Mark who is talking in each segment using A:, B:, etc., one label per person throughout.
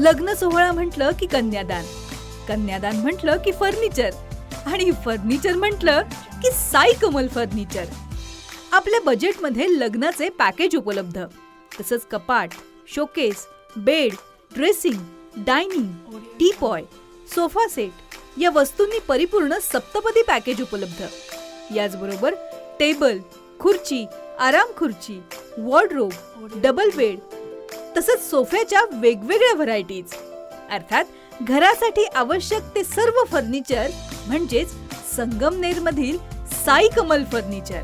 A: लग्न सोहळा म्हटलं की कन्यादान, कन्यादान म्हटलं की फर्निचर आणि फर्निचर म्हटलं की साई कमल फर्निचर. आपल्या बजेटमध्ये लग्नाचे पॅकेज उपलब्ध. तसंच कपाट, showcase, bed, dressing, dining, teapoy, sofa set या वस्तूंनी परिपूर्ण सप्तपदी पॅकेज उपलब्ध. याचबरोबर टेबल, खुर्ची, आराम खुर्ची, वॉर्डरोब, डबल बेड तसंच सोफ्याच्या वेगवेगळ्या व्हरायटीज. अर्थात घरासाठी आवश्यक ते सर्व फर्निचर म्हणजेच संगमनेरमधील साई कमल फर्निचर.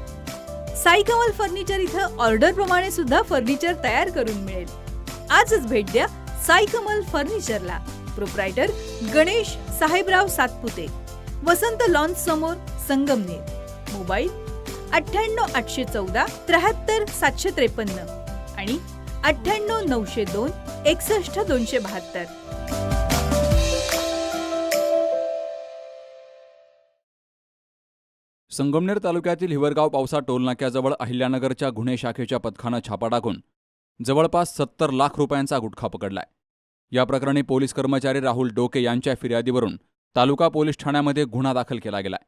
A: साई कमल फर्निचर इथं ऑर्डर प्रमाणे सुद्धा फर्निचर तयार करून मिळेल. आजच भेट द्या साई कमल फर्निचरला. प्रोप्रायटर गणेश साहेबराव सातपुते, वसंत लॉन्स समोर, संगमनेर. मोबाईल 98 814 73 753 आणि 98 902 61 272.
B: संगमनेर तालुक्यातील हिवरगाव पावसा टोलनाक्याजवळ अहिल्यानगरच्या गुन्हे शाखेच्या पथकानं छापा टाकून जवळपास 70 लाख रुपयांचा गुटखा पकडलाय. या प्रकरणी पोलीस कर्मचारी राहुल डोके यांच्या फिर्यादीवरून तालुका पोलीस ठाण्यामध्ये गुन्हा दाखल केला गेलाय.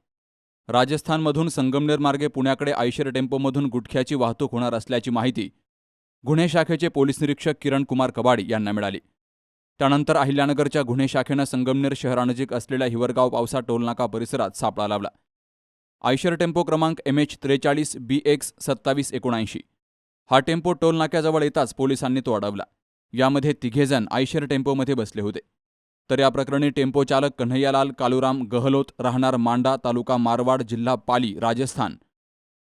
B: राजस्थानमधून संगमनेर मार्गे पुण्याकडे आयशर टेम्पोमधून गुटख्याची वाहतूक होणार असल्याची माहिती गुन्हे शाखेचे पोलीस निरीक्षक किरण कुमार कबाडी यांना मिळाली. त्यानंतर अहिल्यानगरच्या गुन्हे शाखेनं संगमनेर शहरानजीक असलेल्या हिवरगाव पावसा टोलनाका परिसरात सापळा लावला. आयशर टेम्पो क्रमांक MH43 BX 2779 हा टेम्पो टोल नाक्याजवळ येताच पोलिसांनी तो अडवला. यामध्ये तिघेजण आयशर टेम्पोमध्ये बसले होते. तर या प्रकरणी टेम्पो चालक कन्हैयालाल कालुराम गहलोत राहणार मांडा तालुका मारवाड जिल्हा पाली राजस्थान,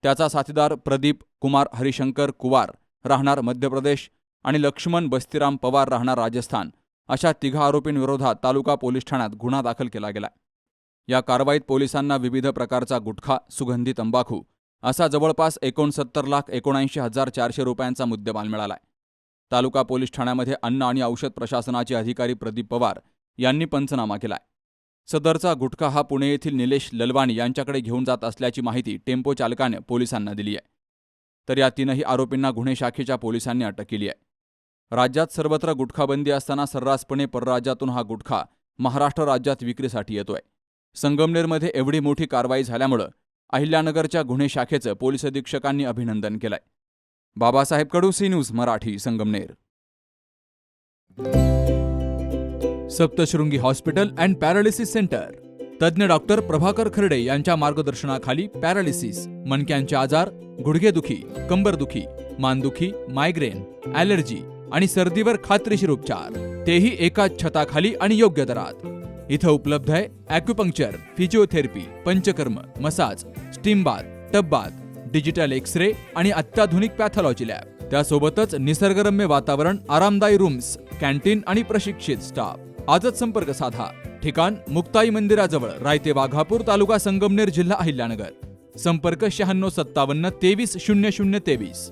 B: त्याचा साथीदार प्रदीप कुमार हरिशंकर कुवार राहणार मध्य प्रदेश आणि लक्ष्मण बस्तीराम पवार राहणार राजस्थान अशा तिघा आरोपींविरोधात तालुका पोलीस ठाण्यात गुन्हा दाखल केला गेला. या कारवाईत पोलिसांना विविध प्रकारचा गुटखा, सुगंधी तंबाखू असा जवळपास 69,79,400 रुपयांचा मुद्देमाल मिळालाय. तालुका पोलीस ठाण्यामध्ये अन्न आणि औषध प्रशासनाचे अधिकारी प्रदीप पवार यांनी पंचनामा केलाय. सदरचा गुटखा हा पुणे येथील निलेश ललवाणी यांच्याकडे घेऊन जात असल्याची माहिती टेम्पो चालकाने पोलिसांना दिली आहे. तर या तीनही आरोपींना गुन्हे शाखेच्या पोलिसांनी अटक केली आहे. राज्यात सर्वत्र गुटखाबंदी असताना सर्रासपणे परराज्यातून हा गुटखा महाराष्ट्र राज्यात विक्रीसाठी येतोय. संगमनेरमध्ये एवढी मोठी कारवाई झाल्यामुळं अहिल्यानगरच्या गुन्हे शाखेचं पोलीस अधीक्षकांनी अभिनंदन केलंय. Babasaheb Kadu, C news Marathi, Sangamner. Saptashrungi hospital and paralysis centre. तज्ज्ञ डॉक्टर प्रभाकर खर्डे यांच्या मार्गदर्शनाखाली पॅरालिसिस, मणक्यांचे आजार, गुडघेदुखी, कंबरदुखी, मानदुखी, मायग्रेन, ॲलर्जी आणि सर्दीवर खात्रीशीर उपचार, तेही एकाच छताखाली आणि योग्य दरात. इथं उपलब्ध आहे acupuncture, physiotherapy, Panchakarma, massage, steam bath, tub bath, digital X-ray आणि अत्याधुनिक पॅथॉलॉजी लॅब. त्यासोबतच निसर्गरम्य वातावरण, आरामदायी रूम्स, कॅन्टीन आणि प्रशिक्षित स्टाफ. आजच संपर्क साधा. ठिकाण मुक्ताई मंदिराजवळ, रायते वाघापूर, तालुका संगमनेर, जिल्हा अहिल्यानगर. संपर्क 9657 23 0023.